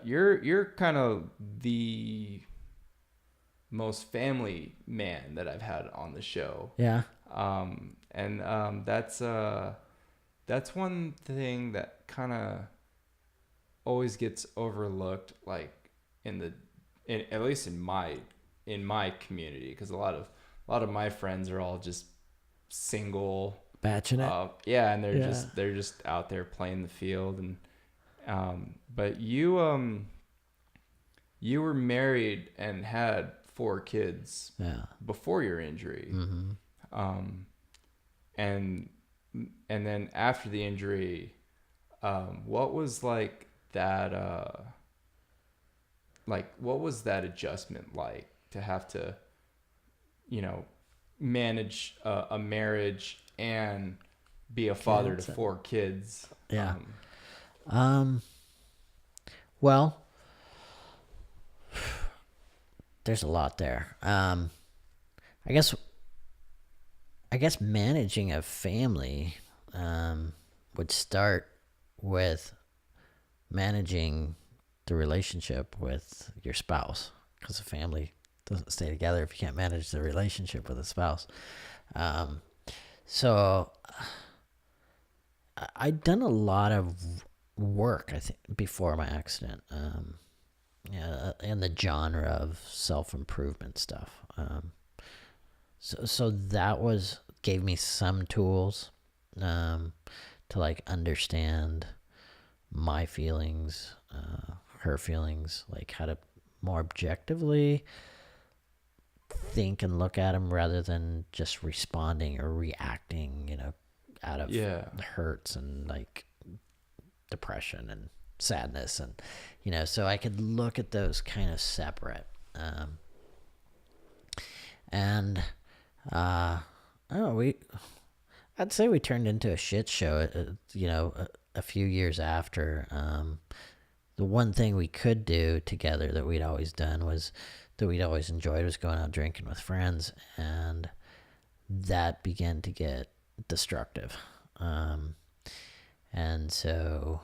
you're kind of the most family man that I've had on the show. Yeah. And that's one thing that kind of always gets overlooked, like at least in my community, because a lot of my friends are all just single, Batching it. yeah, and they're just out there playing the field. And but you were married and had 4 kids before your injury. Mm-hmm. And then after the injury, what was like that what was that adjustment like to have to, manage a marriage and be a father to 4 kids? Yeah. Well, there's a lot there. I guess managing a family would start with managing the relationship with your spouse, because a family doesn't stay together if you can't manage the relationship with a spouse. So I'd done a lot of work, I think, before my accident, in the genre of self-improvement stuff. So that gave me some tools to like understand my feelings, her feelings, like how to more objectively think and look at them rather than just responding or reacting, out of hurts and like depression and sadness, and so I could look at those kind of separate. And I don't know, I'd say we turned into a shit show, a few years after. The one thing we could do together that we'd always done that we'd always enjoyed was going out drinking with friends, and that began to get destructive. And so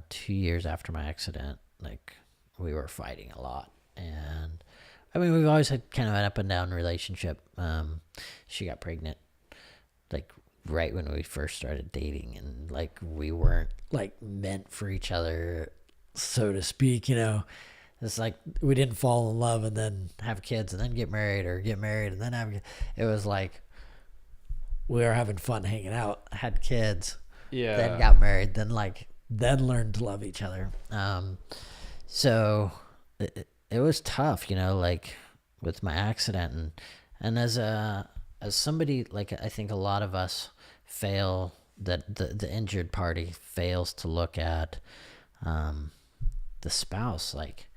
2 years after my accident, like, we were fighting a lot. And I mean, we've always had kind of an up and down relationship. She got pregnant like right when we first started dating, and like we weren't like meant for each other, so to speak. It's like we didn't fall in love and then have kids and then get married, or get married and then have. It was like we were having fun hanging out, had kids, then got married, then learned to love each other. So it was tough, like with my accident, and as somebody, like, I think a lot of us fail, that the injured party fails to look at the spouse. Like,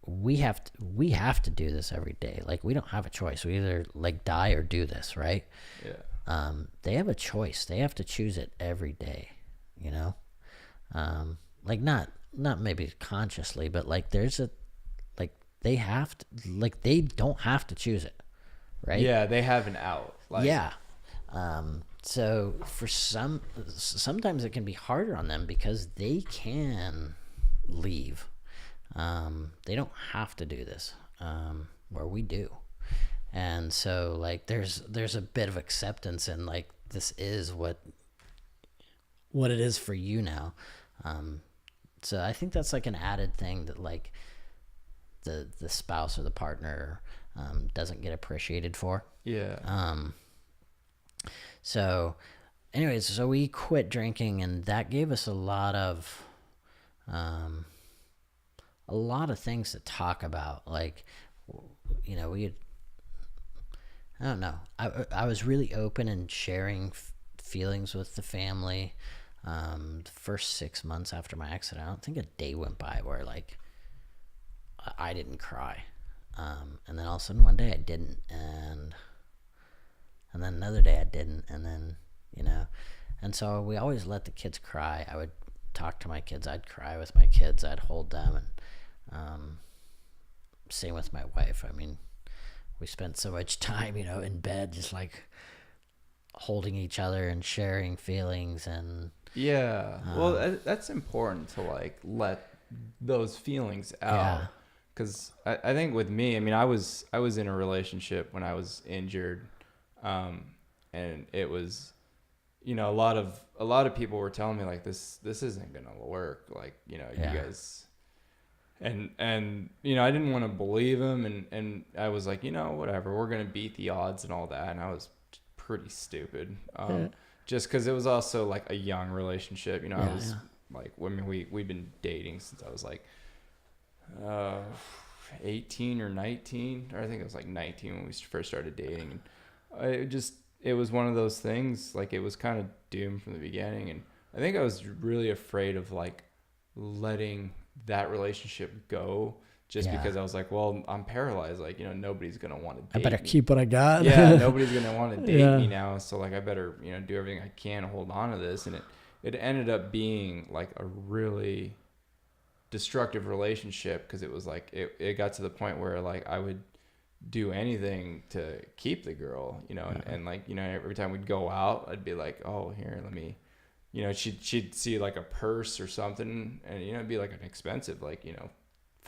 we have to do this every day. Like, we don't have a choice. We either like die or do this, right? Yeah. They have a choice. They have to choose it every day, like not maybe consciously, but like they have to, like, they don't have to choose it, right? Yeah, they have an out. Like, yeah. So for sometimes it can be harder on them because they can leave. They don't have to do this, where we do. And so like there's a bit of acceptance in like, this is what it is for you now. So I think that's like an added thing that like the spouse or the partner doesn't get appreciated for. Yeah. So anyways, so we quit drinking, and that gave us a lot of things to talk about. Like, I don't know. I was really open and sharing feelings with the family. The first 6 months after my accident, I don't think a day went by where like I didn't cry. And then all of a sudden one day I didn't, and then another day I didn't, and then, and so we always let the kids cry. I would talk to my kids, I'd cry with my kids, I'd hold them, and same with my wife. I mean, we spent so much time, in bed, just like holding each other and sharing feelings. And yeah, well, that's important to like let those feelings out. Yeah. Because I think with me, I mean, I was in a relationship when I was injured, and it was, you know, a lot of people were telling me like this isn't gonna work, like, you know, Yeah. you guys, and you know, I didn't want to believe him, and I was like, you know, whatever, we're gonna beat the odds and all that, and I was pretty stupid, just because it was also like a young relationship, you know, I was like, I mean, we've been dating since I was like 18 or 19, or I think it was like 19 when we first started dating. And it was one of those things, like it was kind of doomed from the beginning. And I think I was really afraid of like letting that relationship go, just because I was like, well, I'm paralyzed. Like, you know, nobody's going to want to date I better me. keep what I got. Yeah, nobody's going to want to date me now. So like, I better, you know, do everything I can to hold on to this. And it ended up being like a really destructive relationship, because it was like it got to the point where like I would do anything to keep the girl, you know, and like, you know, every time we'd go out, I'd be like, oh, here, let me, you know, she'd see like a purse or something, and, you know, it'd be like an expensive, like, you know,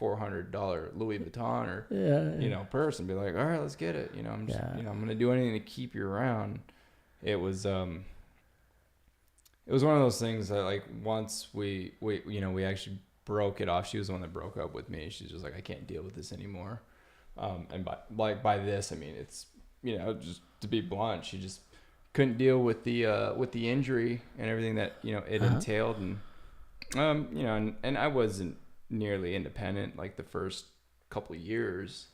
$400 Louis Vuitton or you know, purse, and be like, all right, let's get it, you know, I'm just you know, I'm gonna do anything to keep you around. It was one of those things that like once we you know, we actually broke it off. She was the one that broke up with me. She's just like, I can't deal with this anymore. And by this, I mean, it's, you know, just to be blunt, she just couldn't deal with the injury and everything that, you know, it entailed. And, you know, and I wasn't nearly independent like the first couple of years.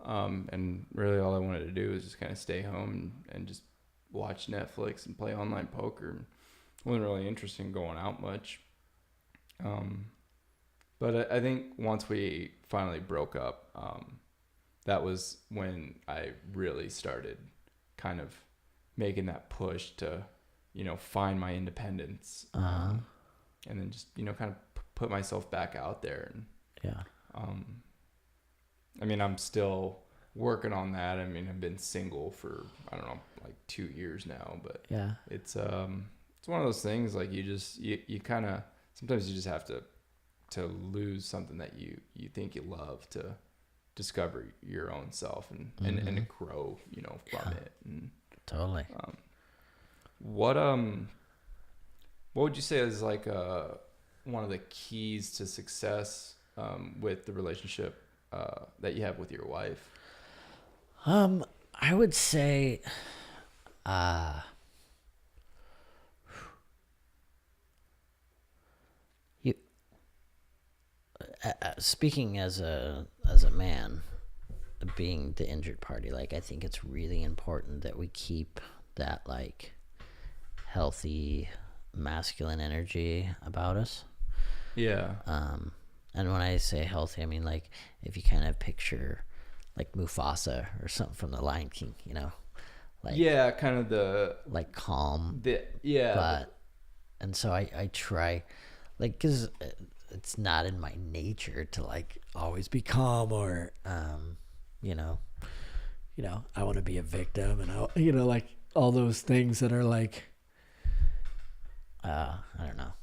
And really all I wanted to do was just kind of stay home and just watch Netflix and play online poker. I wasn't really interested in going out much. But I think once we finally broke up, that was when I really started kind of making that push to, you know, find my independence. And then just, you know, kind of put myself back out there. And, I mean, I'm still working on that. I mean, I've been single for, I don't know, like 2 years now, but it's one of those things, like you kind of, sometimes you just have to lose something that you think you love to discover your own self and to grow, you know, from it. And totally. What would you say is like one of the keys to success with the relationship that you have with your wife? I would say speaking as a man, being the injured party, like, I think it's really important that we keep that like healthy masculine energy about us. And when I say healthy, I mean, like, if you kind of picture like Mufasa or something from The Lion King, you know, like, kind of the like calm, and so I try, like, because it's not in my nature to like always be calm or you know I want to be a victim, and I, you know, like all those things that are like I don't know.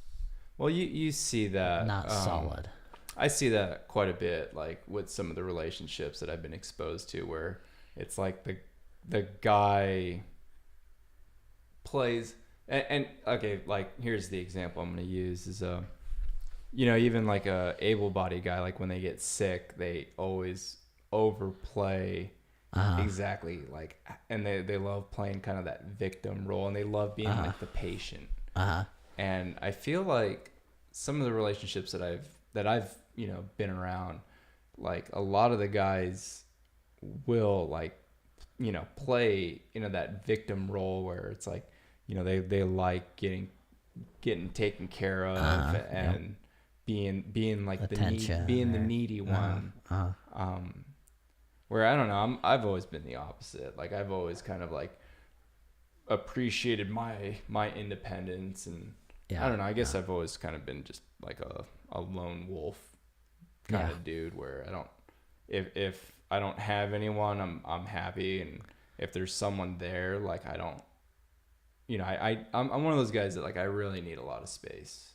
Well, you see that not solid. I see that quite a bit, like with some of the relationships that I've been exposed to, where it's like the guy plays and okay, like here's the example I'm going to use is you know, even like a able-bodied guy, like when they get sick, they always overplay exactly like, and they love playing kind of that victim role, and they love being like the patient. And I feel like some of the relationships that I've you know been around, like a lot of the guys will like, you know, play, you know, that victim role where it's like, you know, they like getting taken care of and being like attention, the needy one. Where I don't know, I've always been the opposite. Like I've always kind of like appreciated my independence, and I don't know, I guess I've always kind of been just like a lone wolf kind of dude, where I don't, if I don't have anyone, I'm happy, and if there's someone there, like I don't, you know, I'm one of those guys that like I really need a lot of space.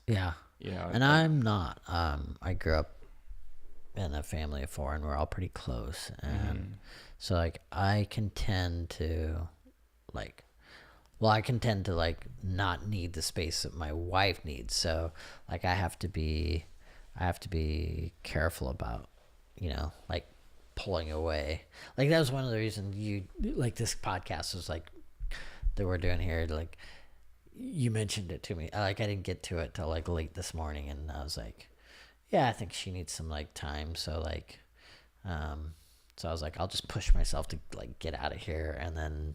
you know. And I'm not. I grew up in a family of 4, and we're all pretty close. And so, like, I can tend to, like, not need the space that my wife needs. So, like, I have to be careful about, you know, like, pulling away. Like, that was one of the reasons like, this podcast was like that we're doing here. Like, you mentioned it to me. Like, I didn't get to it till like late this morning, and I was like, yeah, I think she needs some like time. So like, so I was like, I'll just push myself to like get out of here, and then.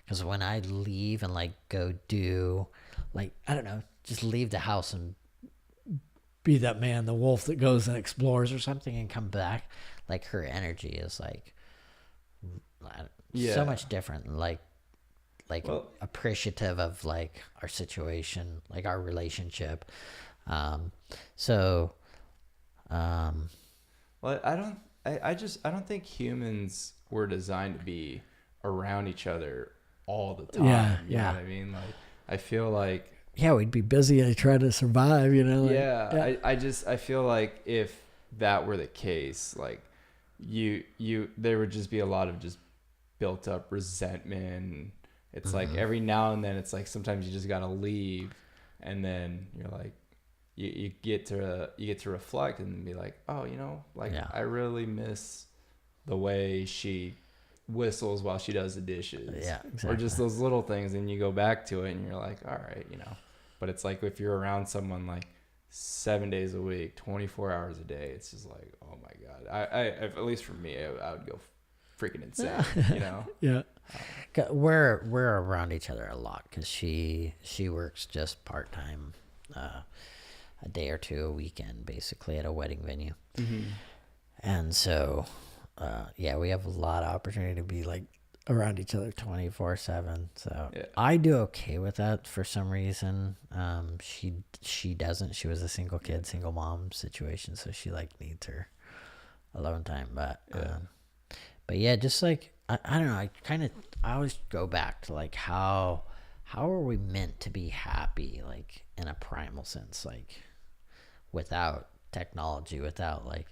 Because when I leave and, like, go do, like, I don't know, just leave the house and be that man, the wolf that goes and explores or something and come back, like, her energy is, like, so much different. Like well, appreciative of, like, our situation, like, our relationship. Well, I don't think humans were designed to be around each other all the time. You know what I mean? Like, I feel like we'd be busy and try to survive, you know? Like, I feel like if that were the case, like there would just be a lot of just built up resentment. It's like every now and then it's like sometimes you just gotta leave, and then you're like you get to reflect and be like, oh, you know, like I really miss the way she whistles while she does the dishes, exactly. Or just those little things, and you go back to it and you're like, all right, you know. But it's like if you're around someone like 7 days a week, 24 hours a day, it's just like, oh my god. I at least for me, I would go freaking insane, you know. We're around each other a lot because she works just part-time, a day or two a weekend, basically, at a wedding venue. And so we have a lot of opportunity to be like around each other 24/7. So I do okay with that for some reason. She doesn't. She was a single mom situation, so she like needs her alone time. But just like I don't know. I always go back to like how are we meant to be happy, like in a primal sense, like without technology, without like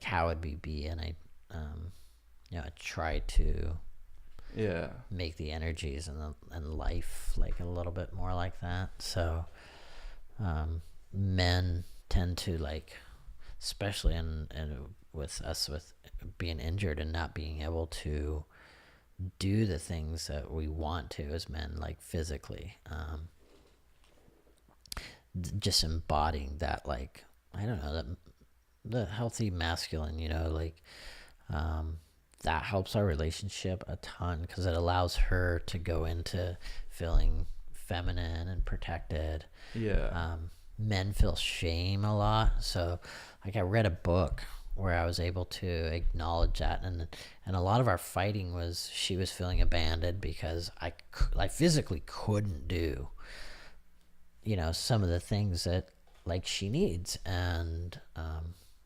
how would we be? And I try to make the energies and life like a little bit more like that. So men tend to, like, especially in with us with being injured and not being able to do the things that we want to as men, like physically, just embodying that, like, I don't know, that the healthy masculine, you know, like that helps our relationship a ton because it allows her to go into feeling feminine and protected. Men feel shame a lot, so like I read a book where I was able to acknowledge that, and a lot of our fighting was she was feeling abandoned because I physically couldn't do, you know, some of the things that like she needs, and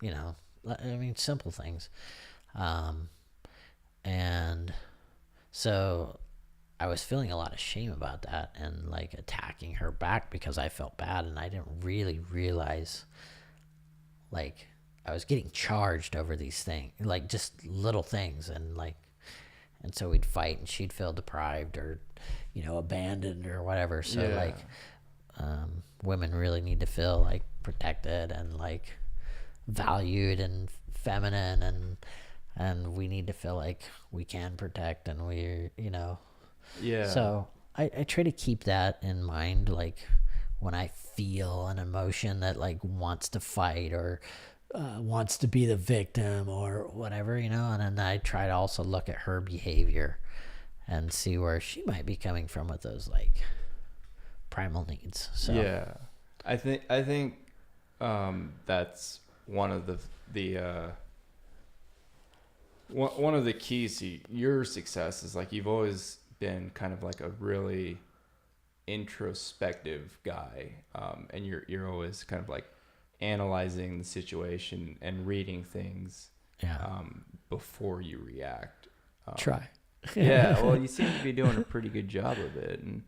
you know, I mean, simple things. And so I was feeling a lot of shame about that and like attacking her back because I felt bad, and I didn't really realize like I was getting charged over these things, like just little things, and so we'd fight and she'd feel deprived or, you know, abandoned or whatever. So women really need to feel like protected and like valued and feminine, and we need to feel like we can protect, and we're, you know. So I try to keep that in mind, like when I feel an emotion that like wants to fight or wants to be the victim or whatever, you know, and then I try to also look at her behavior and see where she might be coming from with those like primal needs. So I think that's one of the keys to your success is like you've always been kind of like a really introspective guy, and you're always kind of like analyzing the situation and reading things before you react. Try. Well, you seem to be doing a pretty good job of it, and